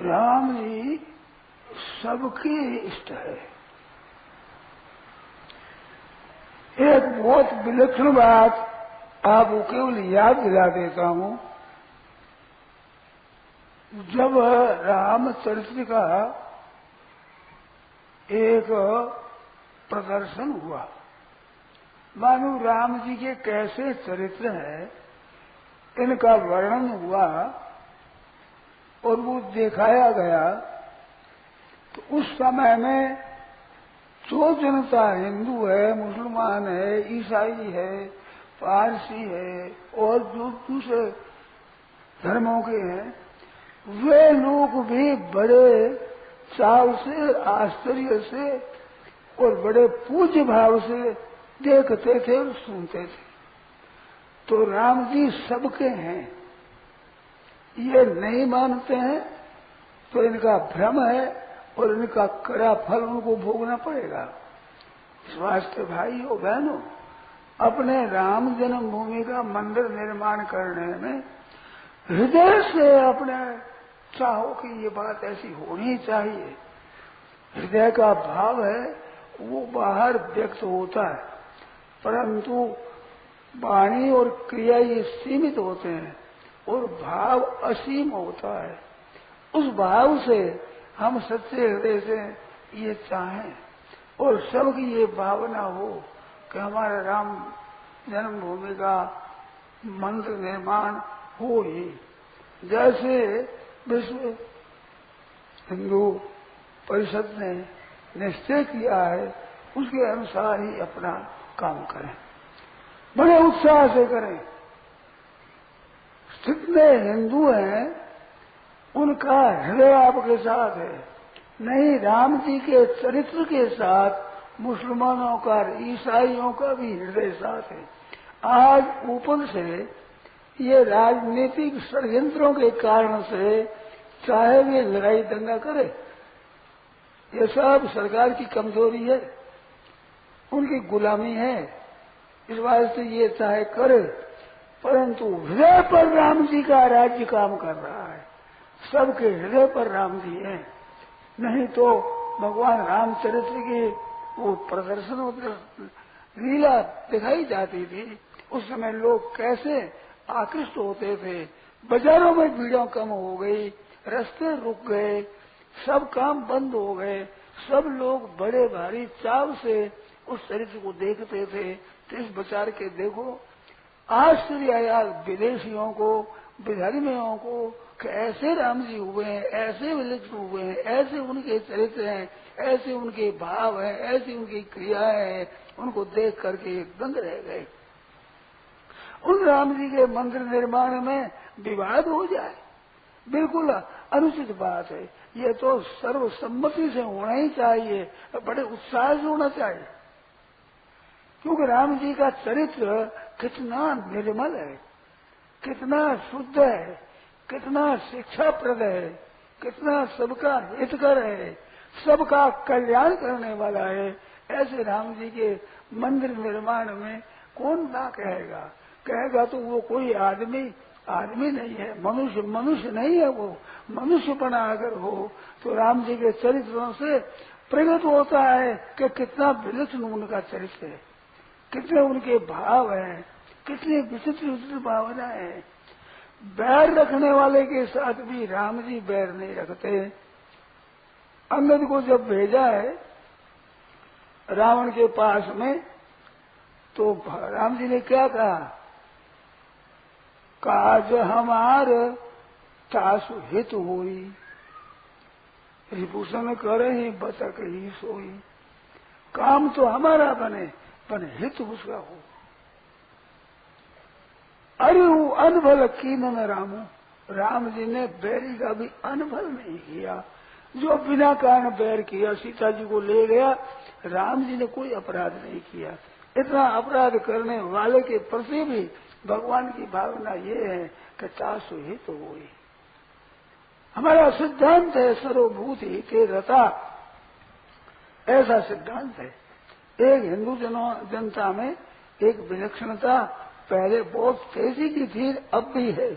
राम जी सबके इष्ट है। एक बहुत विलक्षण बात आपको केवल याद दिला देता हूं। जब रामचरित्र का एक प्रदर्शन हुआ, मानो राम जी के कैसे चरित्र हैं इनका वर्णन हुआ और वो दिखाया गया, तो उस समय में जो जनता हिंदू है, मुसलमान है, ईसाई है, पारसी है और जो दूसरे धर्मों के हैं, वे लोग भी बड़े चाव से, आश्चर्य से और बड़े पूज्य भाव से देखते थे और सुनते थे। तो राम जी सबके हैं, ये नहीं मानते हैं तो इनका भ्रम है और इनका कड़ा फल उनको भोगना पड़ेगा। इस वास्ते भाइयों बहनों, अपने राम जन्मभूमि का मंदिर निर्माण करने में हृदय से अपने चाहो कि ये बात ऐसी होनी चाहिए। हृदय का भाव है वो बाहर व्यक्त होता है, परंतु वाणी और क्रिया ये सीमित होते हैं और भाव असीम होता है। उस भाव से हम सच्चे हृदय से ये चाहें और सबकी ये भावना हो कि हमारे राम जन्मभूमि का मंदिर निर्माण हो ही। जैसे विश्व हिंदू परिषद ने निश्चय किया है, उसके अनुसार ही अपना काम करें, बड़े उत्साह से करें। जितने हिंदू हैं उनका हृदय आपके साथ है, नहीं राम जी के चरित्र के साथ मुसलमानों का, ईसाइयों का भी हृदय साथ है। आज ऊपर से ये राजनीतिक षड्यंत्रों के कारण से चाहे वे लड़ाई दंगा करे, ये सब सरकार की कमजोरी है, उनकी गुलामी है। इस वास्ते ये चाहे करे, परंतु हृदय पर राम जी का राज्य काम कर रहा है, सबके हृदय पर राम जी हैं। नहीं तो भगवान रामचरित्र की वो प्रदर्शन लीला दिखाई जाती थी, उस समय लोग कैसे आकृष्ट होते थे। बाजारों में भीड़ों कम हो गई, रास्ते रुक गए, सब काम बंद हो गए, सब लोग बड़े भारी चाव से उस चरित्र को देखते थे। तो इस विचार के देखो आश्चर्य आया विदेशियों को, विधर्मियों को कि ऐसे राम जी हुए हैं, ऐसे विलक्षण हुए हैं, ऐसे उनके चरित्र हैं, ऐसे उनके भाव हैं, ऐसी उनकी क्रियाएं हैं। उनको देख करके दंग रह गए। उन राम जी के मंदिर निर्माण में विवाद हो जाए, बिल्कुल अनुचित बात है। ये तो सर्वसम्मति से होना ही चाहिए, बड़े उत्साह से होना चाहिए, क्योंकि राम जी का चरित्र कितना निर्मल है, कितना शुद्ध है, कितना शिक्षाप्रद है, कितना सबका हितकर है, सबका कल्याण करने वाला है। ऐसे राम जी के मंदिर निर्माण में कौन ना कहेगा? कहेगा तो वो कोई आदमी नहीं है, मनुष्य नहीं है। वो मनुष्य बना अगर हो तो राम जी के चरित्रों से प्रकट होता है कि कितना विलक्षण उनका चरित्र है, कितने उनके भाव हैं, कितनी विचित्र विचित्र भावनाएं हैं। बैर रखने वाले के साथ भी राम जी बैर नहीं रखते। अंगद को जब भेजा है रावण के पास में, तो राम जी ने क्या कहा? काज हमार तासु हित होई, रिपुसन करे ही बतक ही सोई। काम तो हमारा बने, पर हित उसका हो। अरे वो अनभल कीन रामू, राम जी ने बैरी का भी अनभल नहीं किया। जो बिना कारण बैर किया, सीता जी को ले गया, राम जी ने कोई अपराध नहीं किया। इतना अपराध करने वाले के प्रति भी भगवान की भावना ये है कि तासु हित होई। हमारा सिद्धांत है सर्वभूत हिते रता, ऐसा सिद्धांत है। एक हिंदू जनता में एक विलक्षणता पहले बहुत तेजी की थी, अब भी है।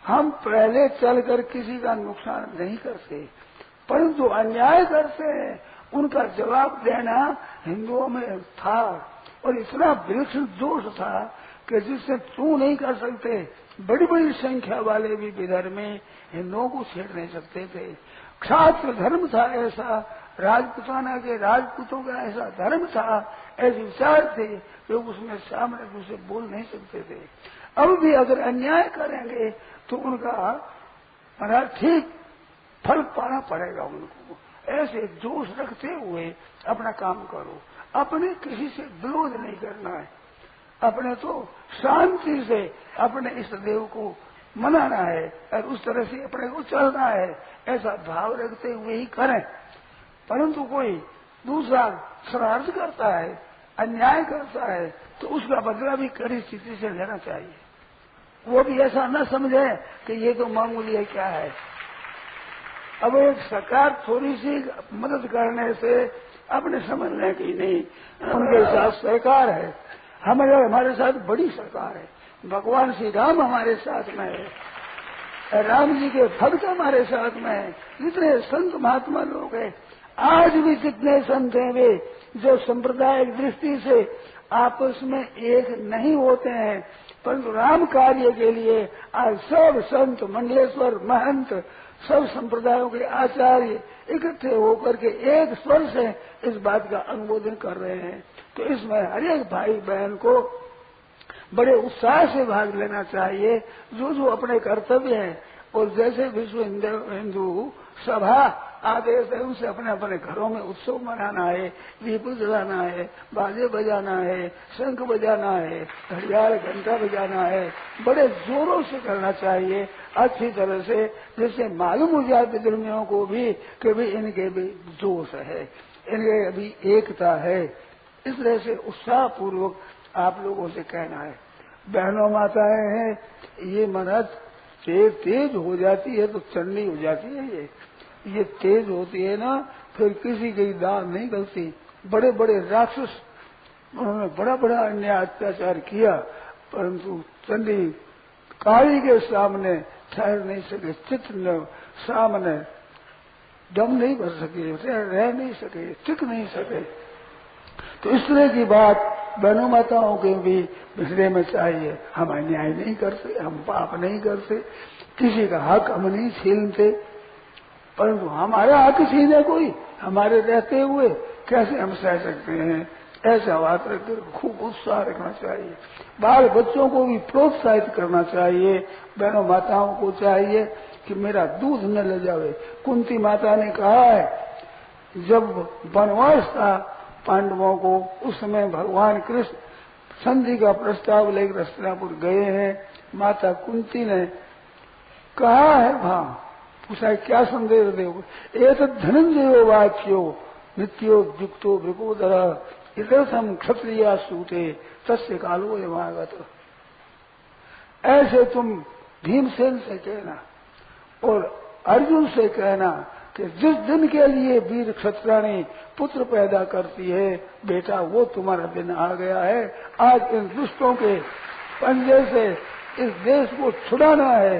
हम पहले चलकर किसी का नुकसान नहीं करते, परंतु अन्याय करते हैं उनका जवाब देना हिंदुओं में था। और इतना वृक्ष दोष था कि जिससे तू नहीं कर सकते, बड़ी बड़ी संख्या वाले भी विधर्मी हिंदुओं को छेड़ नहीं सकते थे। क्षात्र धर्म था ऐसा, राजपुताना के राजपूतों का ऐसा धर्म था, ऐसे विचार थे कि उसमें सामने दूसरे बोल नहीं सकते थे। अब भी अगर अन्याय करेंगे तो उनका महाराज ठीक फल पाना पड़ेगा उनको। ऐसे जोश रखते हुए अपना काम करो, अपने किसी से विरोध नहीं करना है, अपने तो शांति से अपने इष्ट देव को मनाना है और उस तरह से अपने को चलना है, ऐसा भाव रखते हुए ही करें। परंतु कोई दूसरा शरारत करता है, अन्याय करता है, तो उसका बदला भी कड़ी स्थिति से लेना चाहिए। वो भी ऐसा न समझे कि ये तो मामूली है, क्या है। अब एक सरकार थोड़ी सी मदद करने से अपने समझ लें कि नहीं उनके साथ सरकार है, हमारे साथ बड़ी सरकार है। भगवान श्री राम हमारे साथ में है, राम जी के भक्त हमारे साथ में है, जितने संत महात्मा लोग हैं, आज भी जितने संत हैं वे जो सांप्रदायिक दृष्टि से आपस में एक नहीं होते हैं, परंतु राम कार्य के लिए आज सब संत मंडलेश्वर महंत सब संप्रदायों के आचार्य इकट्ठे होकर के एक स्वर से इस बात का अनुमोदन कर रहे हैं। तो इसमें हर एक भाई बहन को बड़े उत्साह से भाग लेना चाहिए, जो अपने कर्तव्य है। और जैसे विश्व हिंदू सभा आदेश है, उनसे अपने अपने घरों में उत्सव मनाना है, दीप जलाना है, बाजे बजाना है, शंख बजाना है, घड़ियाल घंटा बजाना है, बड़े जोरों से करना चाहिए, अच्छी तरह से, जिससे मालूम हो जाए विधर्मियों को भी कि भी इनके भी जोश है, इनके अभी एकता है। इस तरह से उत्साह पूर्वक आप लोगों से कहना है। बहनों माताएं हैं, ये महाराज तेज हो जाती है तो चंडी हो जाती है। ये तेज होती है ना, फिर किसी की दाल नहीं गलती। बड़े बड़े राक्षस उन्होंने बड़ा बड़ा अन्याय अत्याचार किया, परंतु चंडी काली के सामने ठहर नहीं सके, चित्र सामने दम नहीं भर सके, रह नहीं सके, टिक नहीं सके। तो इस तरह की बात बहनों माताओं के भी बिखरे में चाहिए। हम अन्याय नहीं करते, हम पाप नहीं करते, किसी का हक हम नहीं छीनते, परंतु हमारा हक छीने कोई हमारे रहते हुए कैसे हम सह सकते हैं। ऐसा बात रखकर खूब उत्साह रखना चाहिए। बाल बच्चों को भी प्रोत्साहित करना चाहिए। बहनों माताओं को चाहिए कि मेरा दूध न ले जावे। कुंती माता ने कहा है, जब वनवास था पांडवों को, उस समय भगवान कृष्ण संधि का प्रस्ताव लेकर हस्तिनापुर गए हैं। माता कुंती ने कहा है, वहां पूछा क्या संदेश देव, एक धनंजयो वाच्यो नित्योद्युक्तो भृगोदर इतम क्षत्रिया सूते तस्य कालो यमागत। ऐसे तुम भीमसेन से कहना और अर्जुन से कहना कि जिस दिन के लिए वीर क्षत्राणी पुत्र पैदा करती है, बेटा वो तुम्हारा दिन आ गया है। आज इन दुष्टों के पंजे से इस देश को छुड़ाना है।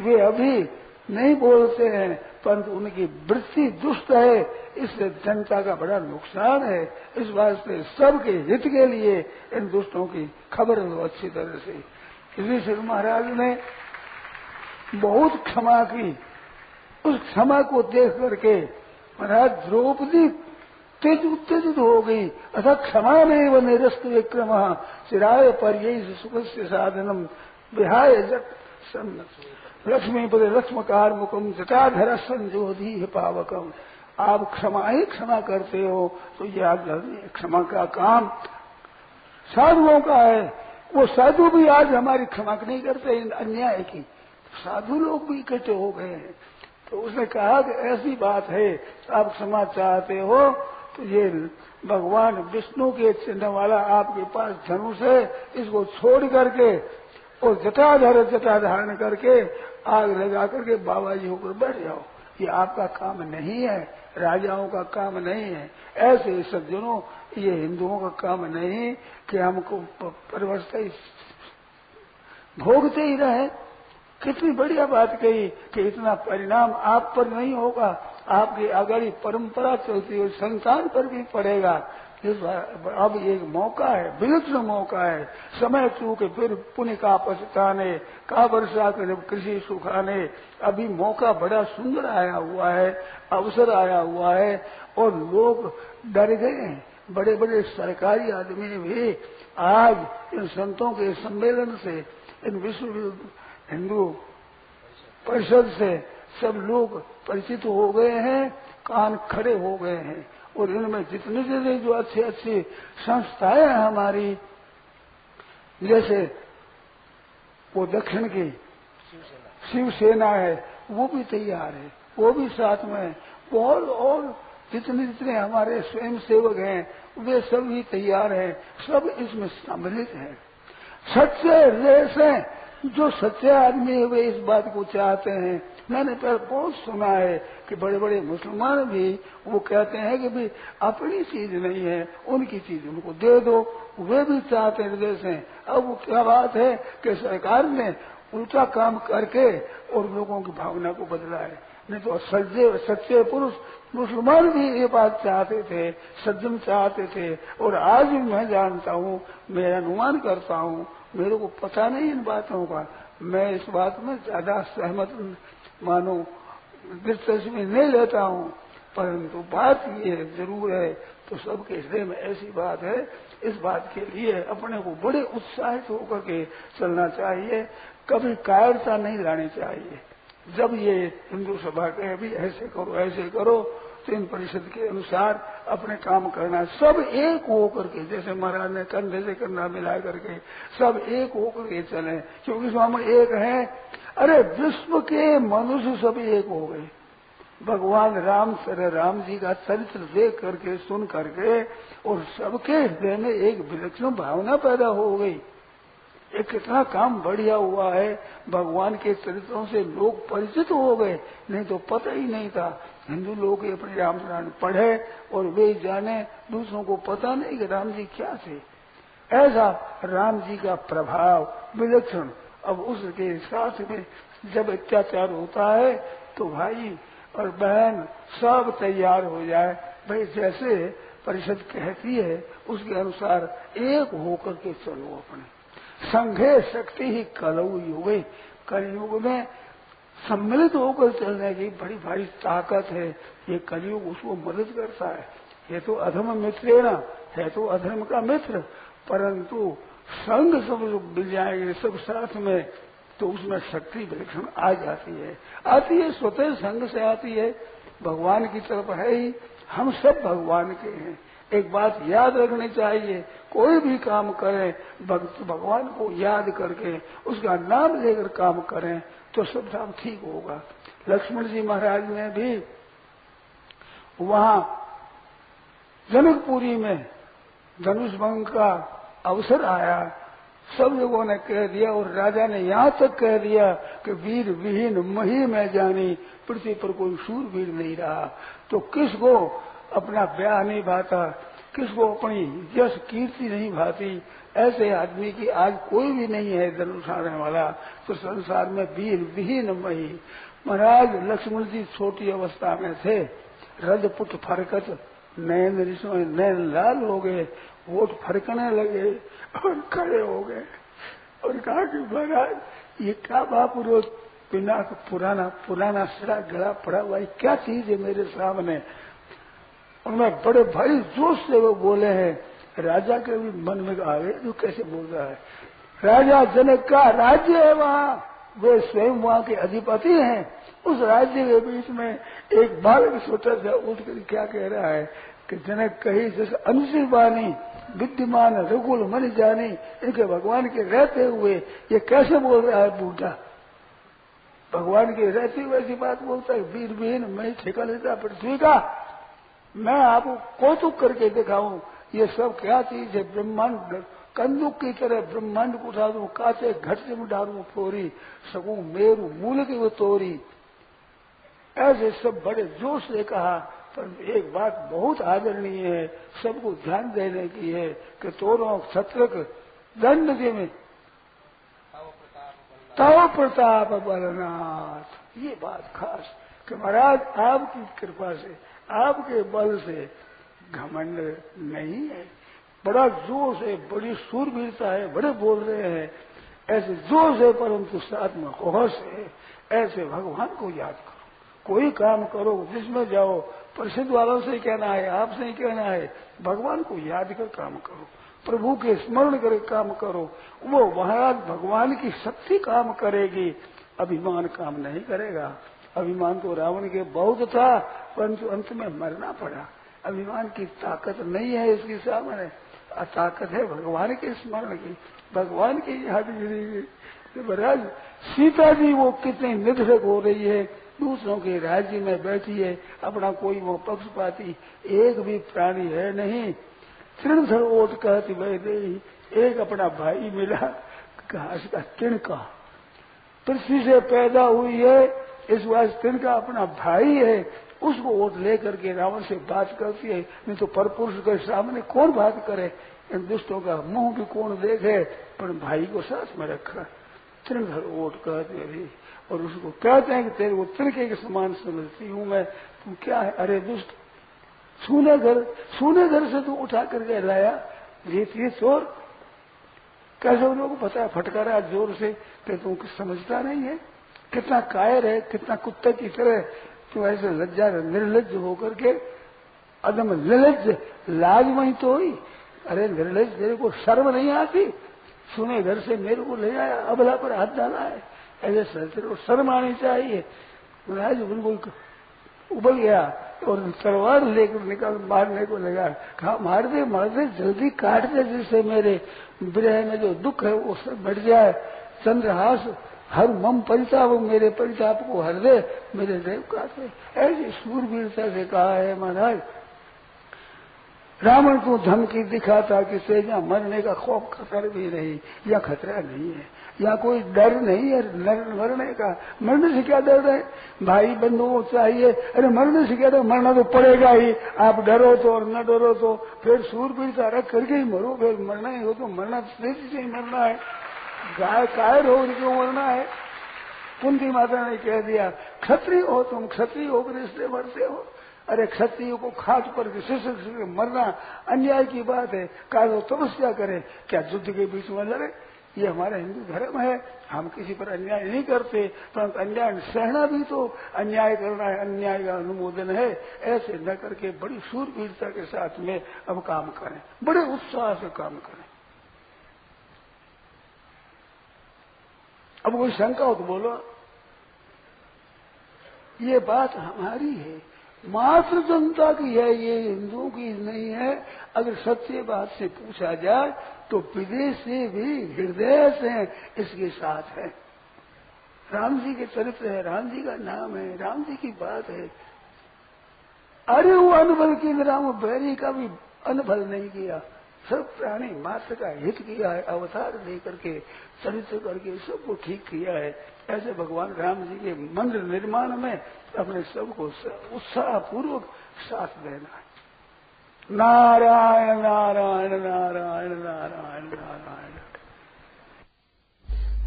वे अभी नहीं बोलते हैं, परंतु उनकी वृत्ति दुष्ट है, इससे जनता का बड़ा नुकसान है। इस वास्ते सबके हित के लिए इन दुष्टों की खबर लो अच्छी तरह से। युधिष्ठिर महाराज ने बहुत क्षमा की। उस क्षमा को देख करके महाराज द्रौपदी तेज उत्तेजित हो गई। अथा क्षमा में व निरस्त विक्रम चिराय पर यही सुख से साधनम विहाय जट लक्ष्मीपदे लक्ष्मकार मुखम जटाधर संजोधी पावकम। आप क्षमा ही क्षमा करते हो तो याद रखिए, क्षमा का काम साधुओं का है। वो साधु भी आज हमारी क्षमा नहीं करते अन्याय की, साधु लोग भी इकट्ठे हो गए हैं। तो उसने कहा कि ऐसी बात है, आप क्षमा चाहते हो तो ये भगवान विष्णु के चिन्ह वाला आपके पास धनुष है, इसको छोड़ करके और जटा धारण करके आग लगा करके बाबा जी होकर बैठ जाओ। ये आपका काम नहीं है, राजाओं का काम नहीं है। ऐसे सज्जनों, ये हिंदुओं का काम नहीं कि हमको परवरता ही भोगते ही रहे। कितनी बढ़िया बात कही कि इतना परिणाम आप पर नहीं होगा, आपकी आगाड़ी परंपरा चलती है, संतान पर भी पड़ेगा। अब एक मौका है, विलक्षण मौका है, समय चूके फिर पुण्य का पछताने, का वर्षा करे कृषि सुखाने। अभी मौका बड़ा सुंदर आया हुआ है, अवसर आया हुआ है और लोग डर गए हैं। बड़े बड़े सरकारी आदमी भी आज इन संतों के सम्मेलन से, इन विश्व हिंदू परिषद से सब लोग परिचित हो गए हैं, कान खड़े हो गए हैं। और इनमें जितने जितने जो अच्छी अच्छी संस्थाएं हैं हमारी, जैसे वो दक्षिण की शिवसेना है, वो भी तैयार है, वो भी साथ में, और जितने जितने हमारे स्वयं सेवक हैं वे सब भी तैयार हैं, सब इसमें सम्मिलित हैं। सच्चे हृदय से जो सच्चे आदमी है वे इस बात को चाहते हैं। मैंने पहले बहुत सुना है कि बड़े बड़े मुसलमान भी वो कहते हैं कि भाई अपनी चीज नहीं है, उनकी चीज उनको दे दो, वे भी चाहते हैं हृदय से। अब वो क्या बात है कि सरकार ने उल्टा काम करके और लोगों की भावना को बदला है। नहीं तो सच्चे पुरुष मुसलमान भी ये बात चाहते थे, सज्जन चाहते थे। और आज भी मैं जानता हूँ, मैं अनुमान करता हूँ, मेरे को पता नहीं इन बातों का, मैं इस बात में ज्यादा सहमत मानो दिलचस्पी नहीं लेता हूँ, परंतु बात ये जरूर है तो सबके हृदय में ऐसी बात है। इस बात के लिए अपने को बड़े उत्साहित होकर के चलना चाहिए, कभी कायरता नहीं लानी चाहिए। जब ये हिंदू सभा के भी ऐसे करो तो इन परिषद के अनुसार अपने काम करना, सब एक होकर के, जैसे महाराज ने कंधे से कंधा मिला करके सब एक होकर के चले, क्योंकि हम एक हैं। अरे विश्व के मनुष्य सब एक हो गए। भगवान राम जी का चरित्र देख करके सुन करके और सबके हृदय में एक विलक्षण भावना पैदा हो गई। ये कितना काम बढ़िया हुआ है, भगवान के चरित्रों से लोग परिचित हो गए, नहीं तो पता ही नहीं था। हिंदू लोग अपने रामपुराण पढ़े और वे जाने, दूसरों को पता नहीं कि राम जी क्या थे। ऐसा राम जी का प्रभाव विलक्षण। अब उसके साथ में जब अत्याचार होता है तो भाई और बहन सब तैयार हो जाए, भाई जैसे परिषद कहती है उसके अनुसार एक होकर के चलो। अपने संघे शक्ति ही कलऊ युगे, कलयुग में सम्मिलित होकर चलने की बड़ी भारी ताकत है। ये कलयुग उसको मदद करता है। ये तो अधर्म मित्रेण है, तो अधर्म का मित्र, परंतु संघ सब मिल जाएंगे सब साथ में तो उसमें शक्ति विलक्षण आ जाती है स्वतः संघ से आती है, भगवान की तरफ है ही। हम सब भगवान के हैं। एक बात याद रखनी चाहिए, कोई भी काम करें भक्त भगवान को याद करके उसका नाम लेकर काम करें तो सब काम ठीक होगा। लक्ष्मण जी महाराज ने भी वहां जनकपुरी में धनुष भंग का अवसर आया, सब लोगों ने कह दिया और राजा ने यहाँ तक कह दिया कि वीर विहीन मही में जानी, पृथ्वी पर कोई शूरवीर नहीं रहा। तो किसको अपना ब्याह नहीं भाता, किसको अपनी यश कीर्ति नहीं भाती, ऐसे आदमी की आज कोई भी नहीं है धनुष आने वाला। तो संसार में वीर विहीन मही। महाराज लक्ष्मण जी छोटी अवस्था में थे, रजपुट फरकत नैन ऋषि नैन लाल हो गए, वोट फरकने लगे और खड़े हो गए और कहा कि महाराज ये क्या बाप रोज बिना पुराना सिरा गला पड़ा हुआ, क्या चीज है मेरे सामने। उनमें बड़े भारी जोश से वो बोले हैं, राजा के भी मन में आ गए जो कैसे बोल रहा है। राजा जनक का राज्य है वहाँ, वे स्वयं वहाँ के अधिपति हैं। उस राज्य के बीच में एक बालक छोटा सा उठ कर क्या कह रहा है कि जनक कही जैसे अनुशील वाणी विद्यमान रघुल मन जानी, इनके भगवान के रहते हुए ये कैसे बोल रहा है बूढ़ा। भगवान के रहते हुए ऐसी बात बोलता है, वीर विहीन मैं ठेका लेता पृथ्वी का, मैं आपको कौतुक करके दिखाऊं ये सब क्या चीज है। ब्रह्मांड कंदुक की तरह ब्रह्मांड को उठा दूं, काचे घट से डालू फोरी सकूं मेरू मूल की वो तोरी। ऐसे सब बड़े जोश से कहा। पर एक बात बहुत आदरणीय है, सबको ध्यान देने की है कि तोरों क्षत्रक दंड के में तव प्रताप बलनाथ। ये बात खास कि महाराज आपकी कृपा से, आपके बल से घमंड नहीं है, बड़ा जोश है, बड़ी सूरवीरता है, बड़े बोल रहे हैं, ऐसे जोश है, परंतु साथ में होश है। ऐसे भगवान को याद करो, कोई काम करो, जिसमें जाओ, प्रसिद्ध वालों से कहना है, आपसे ही कहना है, भगवान को याद कर काम करो, प्रभु के स्मरण कर काम करो। वो महाराज भगवान की शक्ति काम करेगी, अभिमान काम नहीं करेगा। अभिमान तो रावण के बहुत था, परंतु अंत में मरना पड़ा। अभिमान की ताकत नहीं है इसके सामने, ताकत है भगवान के स्मरण की, भगवान की यादगिरी की। तो महाराज सीता जी वो कितनी निधड़क हो रही है, दूसरों के राज्य में बैठी है, अपना कोई वो पक्षपाती एक भी प्राणी है नहीं। तृणधर ओट कहती बह गई, एक अपना भाई मिला, घास का तिनका, पृथ्वी से पैदा हुई है, इस वास्ते तिनका अपना भाई है, उसको वोट लेकर के रावण से बात करती है। नहीं तो परपुरुष के सामने कौन बात करे, इन दुष्टों का मुंह भी कौन देखे, पर भाई को साथ में रखा। तृणधर वोट कहते हैं, और उसको कहते हैं कि तेरे को तिनके के समान समझती हूँ मैं, तुम क्या है, अरे दुष्ट, सूने घर से तू उठा करके लाया, ये चोर, कैसे उन लोगों को पता है, फटकारा जोर से, कि तुम समझता नहीं है, कितना कायर है, कितना कुत्ते की तरह तू ऐसे लज्जा निर्लज्ज होकर के, अदम निर्लज्ज, लाज वही तो हुई। अरे निर्लज्ज, तेरे को शर्म नहीं आती, सुने घर से मेरे को ले आया, अबला पर हाथ डाला है, ऐसे तेरे को शर्म आनी चाहिए। महाराज बिल्कुल उबल गया और तलवार लेकर निकाल मारने को लगा। कहा मार दे जल्दी काट दे, जिससे मेरे विरह में जो दुख है वो सब बढ़ जाए। चंद्रहास हर मम परिताप, मेरे परिताप को हर दे, मेरे देव काट दे। ऐसी सूरवीरता से कहा है महाराज। रावण को धमकी दिखाता कि सेजा मरने का खौफ खतर भी नहीं, या खतरा नहीं है, या कोई डर नहीं है मरने का। मरने से क्या डर है, भाई बंधुओं चाहिए, अरे मरने से क्या डर, मरना तो पड़ेगा ही, आप डरो तो और न डरो तो, फिर सूरवीरता रख करके ही मरो, फिर मरना ही हो तो मरना तेजी से ही मरना है, गाय कायर हो क्यों मरना है। कुंती माता ने कह दिया, क्षत्रिय हो तुम, क्षत्रिय होकर इसलिए मरते हो। अरे क्षत्रियों को खाट पर शिष्य मरना अन्याय की बात है, काल तपस्या करे, क्या युद्ध के बीच में लड़े, ये हमारा हिंदू धर्म है, हम किसी पर अन्याय नहीं करते, परंतु अन्याय सहना भी तो अन्याय करना है, अन्याय का अनुमोदन है। ऐसे न करके बड़ी शूरवीरता के साथ में अब काम करें, बड़े उत्साह से काम करें। अब कोई शंका हो तो बोलो, ये बात हमारी है, मात्र जनता की है, ये हिंदुओं की नहीं है। अगर सच्चे बात से पूछा जाए तो विदेश से भी हृदय से इसके साथ है। राम जी के चरित्र है, राम जी का नाम है, राम जी की बात है। अरे वो अनबल की राम बैरी का भी अनबल नहीं किया, सब प्राणी मात्र का हित किया है, अवतार लेकर के चरित्र करके सबको ठीक किया है। ऐसे भगवान राम जी के मंदिर निर्माण में अपने सबको उत्साह पूर्वक साथ देना है। नारायण नारायण नारायण नारायण नारायण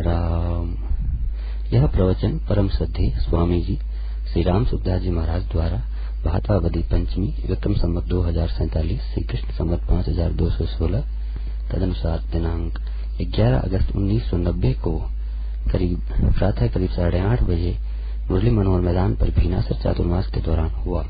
राम। यह प्रवचन परम श्रद्धेय स्वामी जी श्री राम सुखदास जी महाराज द्वारा भातावदी पंचमी विक्रम संवत 2047 श्री कृष्ण संवत 5216 तदनुसार दिनांक 11 अगस्त 1990 को प्रातः करीब 8:30 बजे मुरली मनोहर मैदान पर भीनासर चातुर्मास के दौरान हुआ।